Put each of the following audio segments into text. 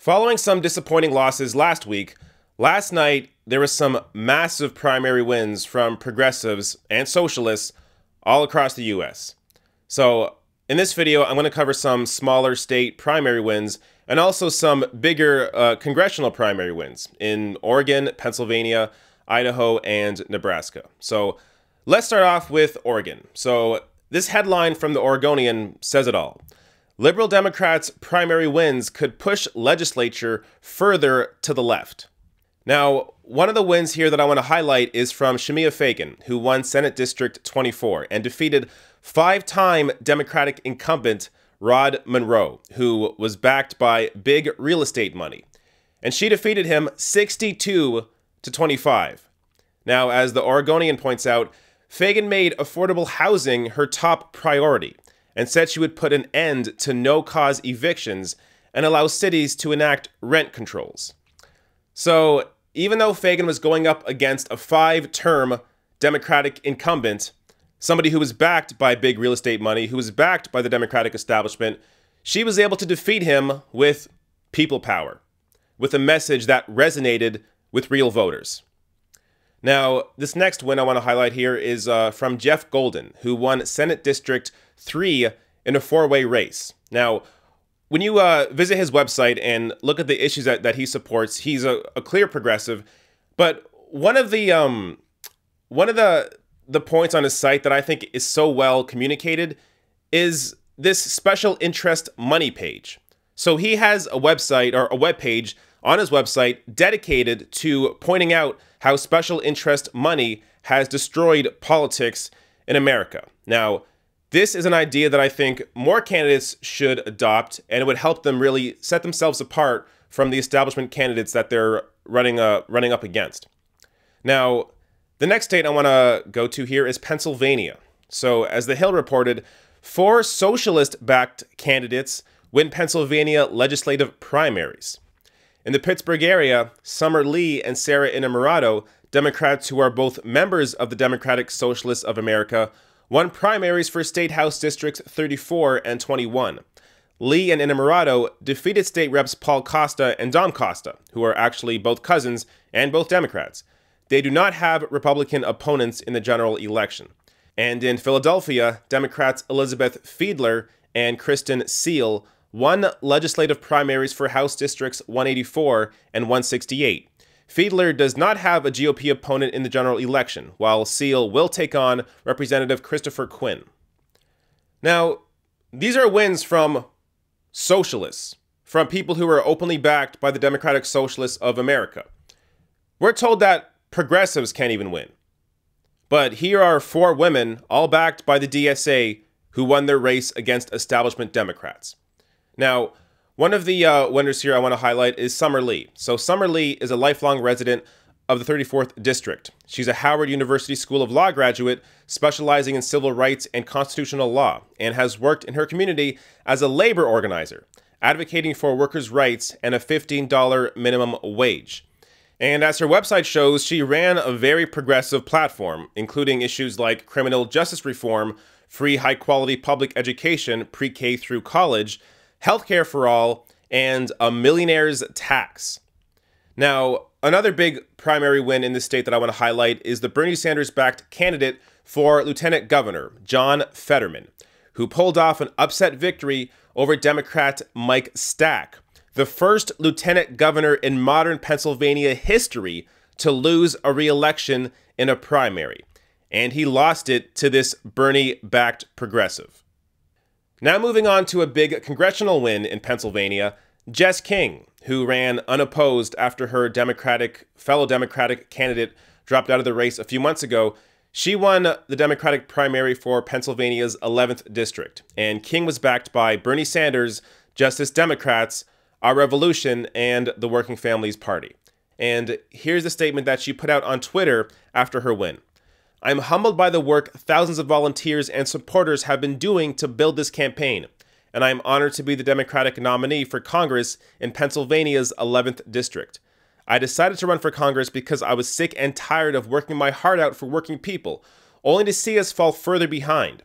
Following some disappointing losses last night there was some massive primary wins from progressives and socialists all across the US. So in this video, I'm going to cover some smaller state primary wins and also some bigger congressional primary wins in Oregon, Pennsylvania, Idaho, and Nebraska. So let's start off with Oregon. So this headline from the Oregonian says it all. Liberal Democrats' primary wins could push legislature further to the left. Now, one of the wins here that I want to highlight is from Shemia Fagan, who won Senate District 24 and defeated five-time Democratic incumbent Rod Monroe, who was backed by big real estate money. And she defeated him 62 to 25. Now, as the Oregonian points out, Fagan made affordable housing her top priority and said she would put an end to no-cause evictions and allow cities to enact rent controls. So, even though Fagan was going up against a five-term Democratic incumbent, somebody who was backed by big real estate money, who was backed by the Democratic establishment, she was able to defeat him with people power, with a message that resonated with real voters. Now, this next win I want to highlight here is from Jeff Golden, who won Senate District 3 in a four-way race. Now, when you visit his website and look at the issues that he supports, he's a clear progressive. But one of the points on his site that I think is so well communicated is this special interest money page. So he has a website or a web page on his website dedicated to pointing out how special interest money has destroyed politics in America. Now, this is an idea that I think more candidates should adopt, and it would help them really set themselves apart from the establishment candidates that they're running up against. Now, the next state I want to go to here is Pennsylvania. So, as The Hill reported, 4 socialist-backed candidates win Pennsylvania legislative primaries. In the Pittsburgh area, Summer Lee and Sarah Innamorato, Democrats who are both members of the Democratic Socialists of America, won primaries for State House Districts 34 and 21. Lee and Innamorato defeated state reps Paul Costa and Dom Costa, who are actually both cousins and both Democrats. They do not have Republican opponents in the general election. And in Philadelphia, Democrats Elizabeth Fiedler and Kristen Seal won legislative primaries for House Districts 184 and 168. Fiedler does not have a GOP opponent in the general election, while Seal will take on Representative Christopher Quinn. Now, these are wins from socialists, from people who are openly backed by the Democratic Socialists of America. We're told that progressives can't even win. But here are 4 women, all backed by the DSA, who won their race against establishment Democrats. Now, one of the winners here I want to highlight is Summer Lee. So Summer Lee is a lifelong resident of the 34th District. She's a Howard University School of Law graduate specializing in civil rights and constitutional law, and has worked in her community as a labor organizer, advocating for workers' rights and a $15 minimum wage. And as her website shows, she ran a very progressive platform, including issues like criminal justice reform, free high-quality public education pre-K through college, healthcare for all, and a millionaire's tax. Now, another big primary win in this state that I want to highlight is the Bernie Sanders-backed candidate for Lieutenant Governor, John Fetterman, who pulled off an upset victory over Democrat Mike Stack, the first lieutenant governor in modern Pennsylvania history to lose a re-election in a primary. And he lost it to this Bernie-backed progressive. Now moving on to a big congressional win in Pennsylvania, Jess King, who ran unopposed after her fellow Democratic candidate dropped out of the race a few months ago, she won the Democratic primary for Pennsylvania's 11th district. And King was backed by Bernie Sanders, Justice Democrats, Our Revolution, and the Working Families Party. And here's the statement that she put out on Twitter after her win. I'm humbled by the work thousands of volunteers and supporters have been doing to build this campaign, and I am honored to be the Democratic nominee for Congress in Pennsylvania's 11th district. I decided to run for Congress because I was sick and tired of working my heart out for working people, only to see us fall further behind.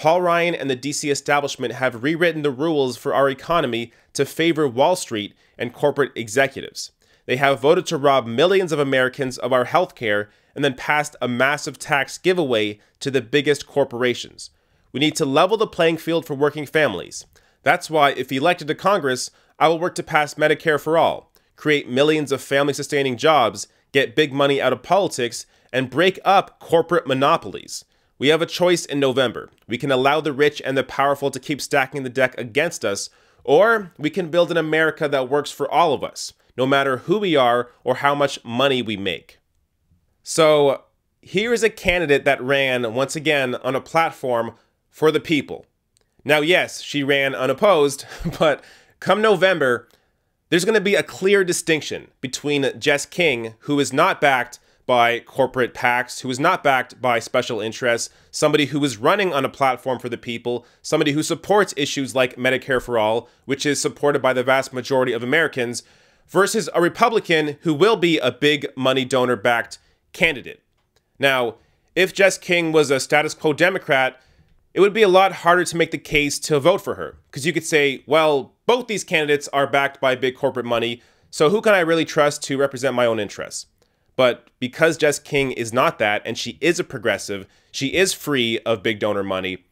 Paul Ryan and the DC establishment have rewritten the rules for our economy to favor Wall Street and corporate executives. They have voted to rob millions of Americans of our health care and then passed a massive tax giveaway to the biggest corporations. We need to level the playing field for working families. That's why, if elected to Congress, I will work to pass Medicare for all, create millions of family-sustaining jobs, get big money out of politics, and break up corporate monopolies. We have a choice in November. We can allow the rich and the powerful to keep stacking the deck against us, or we can build an America that works for all of us, no matter who we are or how much money we make. So here is a candidate that ran, once again, on a platform for the people. Now, yes, she ran unopposed, but come November, there's going to be a clear distinction between Jess King, who is not backed by corporate PACs, who is not backed by special interests, somebody who is running on a platform for the people, somebody who supports issues like Medicare for all, which is supported by the vast majority of Americans, versus a Republican who will be a big money donor backed candidate. Now, if Jess King was a status quo Democrat, it would be a lot harder to make the case to vote for her, because you could say, well, both these candidates are backed by big corporate money, so who can I really trust to represent my own interests? But because Jess King is not that, and she is a progressive, she is free of big donor money,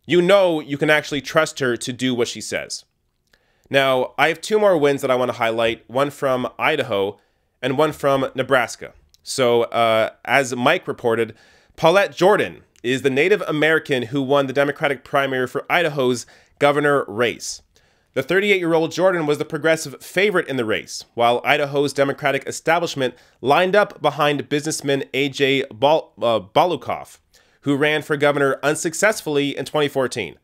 you know you can actually trust her to do what she says. Now, I have two more wins that I want to highlight, one from Idaho and one from Nebraska. So, as Mike reported, Paulette Jordan is the Native American who won the Democratic primary for Idaho's governor race. The 38-year-old Jordan was the progressive favorite in the race, while Idaho's Democratic establishment lined up behind businessman A.J. Balukov, who ran for governor unsuccessfully in 2014.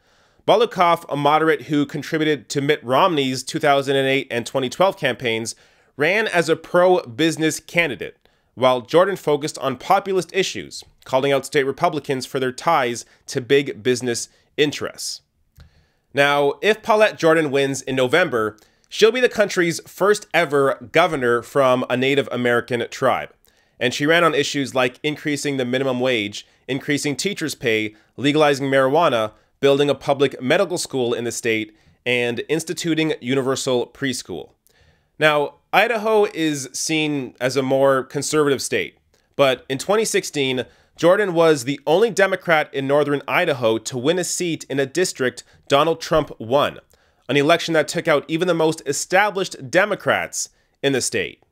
Balukov, a moderate who contributed to Mitt Romney's 2008 and 2012 campaigns, ran as a pro-business candidate, while Jordan focused on populist issues, calling out state Republicans for their ties to big business interests. Now, if Paulette Jordan wins in November, she'll be the country's first ever governor from a Native American tribe. And she ran on issues like increasing the minimum wage, increasing teachers' pay, legalizing marijuana, building a public medical school in the state, and instituting universal preschool. Now, Idaho is seen as a more conservative state, but in 2016, Jordan was the only Democrat in northern Idaho to win a seat in a district Donald Trump won, an election that took out even the most established Democrats in the state.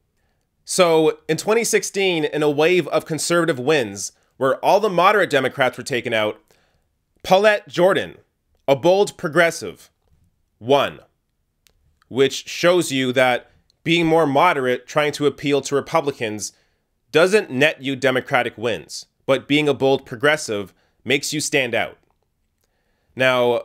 So, in 2016, in a wave of conservative wins, where all the moderate Democrats were taken out, Paulette Jordan, a bold progressive, won, which shows you that being more moderate, trying to appeal to Republicans, doesn't net you Democratic wins, but being a bold progressive makes you stand out. Now,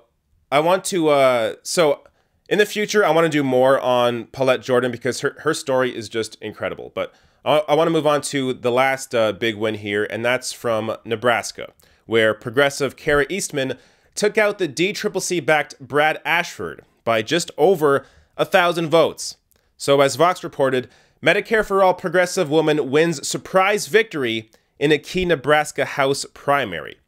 I want to, so in the future, I want to do more on Paulette Jordan because her story is just incredible. But I want to move on to the last big win here, and that's from Nebraska, where progressive Kara Eastman took out the DCCC-backed Brad Ashford by just over 1,000 votes. So as Vox reported, Medicare for All progressive woman wins surprise victory in a key Nebraska House primary.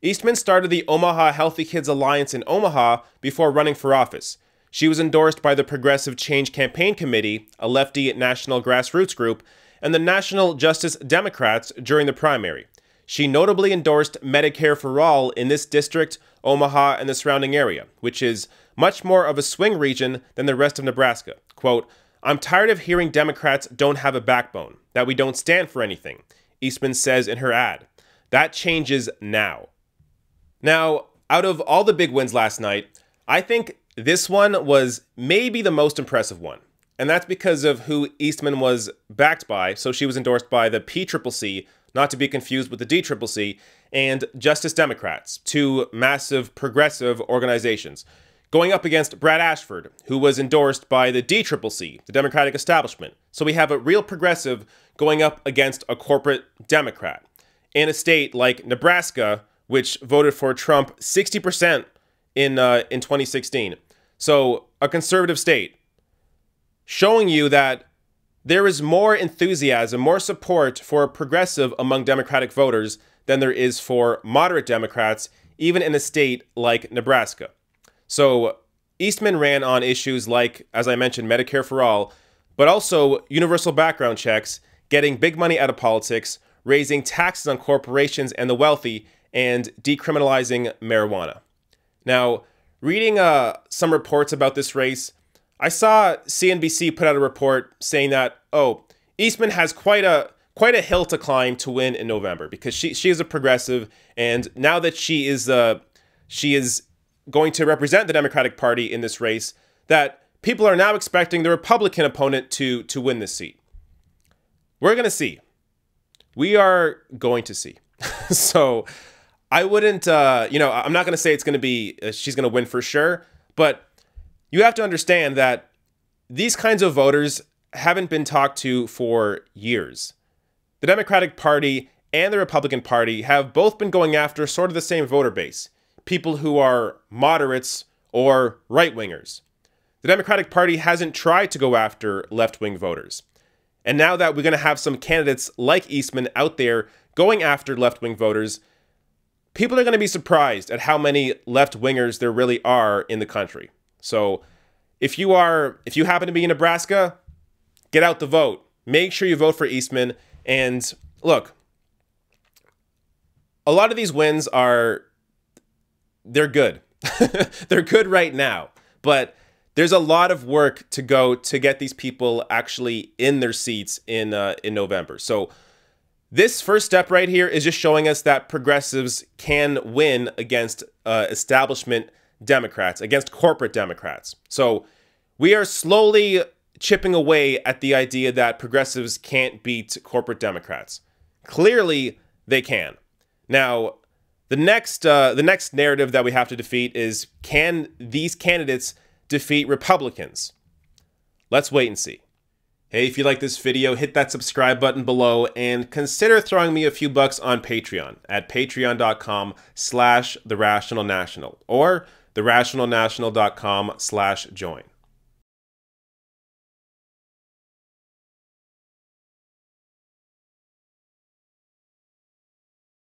Eastman started the Omaha Healthy Kids Alliance in Omaha before running for office. She was endorsed by the Progressive Change Campaign Committee, a lefty national grassroots group, and the National Justice Democrats during the primary. She notably endorsed Medicare for All in this district, Omaha, and the surrounding area, which is much more of a swing region than the rest of Nebraska. Quote, "I'm tired of hearing Democrats don't have a backbone, that we don't stand for anything," Eastman says in her ad. That changes now. Now, out of all the big wins last night, I think this one was maybe the most impressive one. And that's because of who Eastman was backed by. So she was endorsed by the PCCC, not to be confused with the DCCC, and Justice Democrats, two massive progressive organizations, going up against Brad Ashford, who was endorsed by the DCCC, the Democratic establishment. So we have a real progressive going up against a corporate Democrat in a state like Nebraska, which voted for Trump 60% in 2016. So a conservative state, showing you that there is more enthusiasm, more support for a progressive among Democratic voters than there is for moderate Democrats, even in a state like Nebraska. So Eastman ran on issues like, as I mentioned, Medicare for all, but also universal background checks, getting big money out of politics, raising taxes on corporations and the wealthy, and decriminalizing marijuana. Now, reading some reports about this race, I saw CNBC put out a report saying that, oh, Eastman has quite a hill to climb to win in November because she is a progressive, and now that she is going to represent the Democratic Party in this race, that people are now expecting the Republican opponent to win this seat. We're going to see. We are going to see. So I wouldn't, I'm not going to say it's going to be, she's going to win for sure, but you have to understand that these kinds of voters haven't been talked to for years. The Democratic Party and the Republican Party have both been going after sort of the same voter base, people who are moderates or right-wingers. The Democratic Party hasn't tried to go after left-wing voters. And now that we're going to have some candidates like Eastman out there going after left-wing voters, people are going to be surprised at how many left-wingers there really are in the country. So if you happen to be in Nebraska, get out the vote. Make sure you vote for Eastman. And look, a lot of these wins they're good. They're good right now. But there's a lot of work to go to get these people actually in their seats in November. So this first step right here is just showing us that progressives can win against establishment Democrats, against corporate Democrats. So we are slowly chipping away at the idea that progressives can't beat corporate Democrats. Clearly, they can. Now, the next narrative that we have to defeat is, can these candidates defeat Republicans? Let's wait and see. Hey, if you like this video, hit that subscribe button below and consider throwing me a few bucks on Patreon at patreon.com/therationalnational or therationalnational.com/join.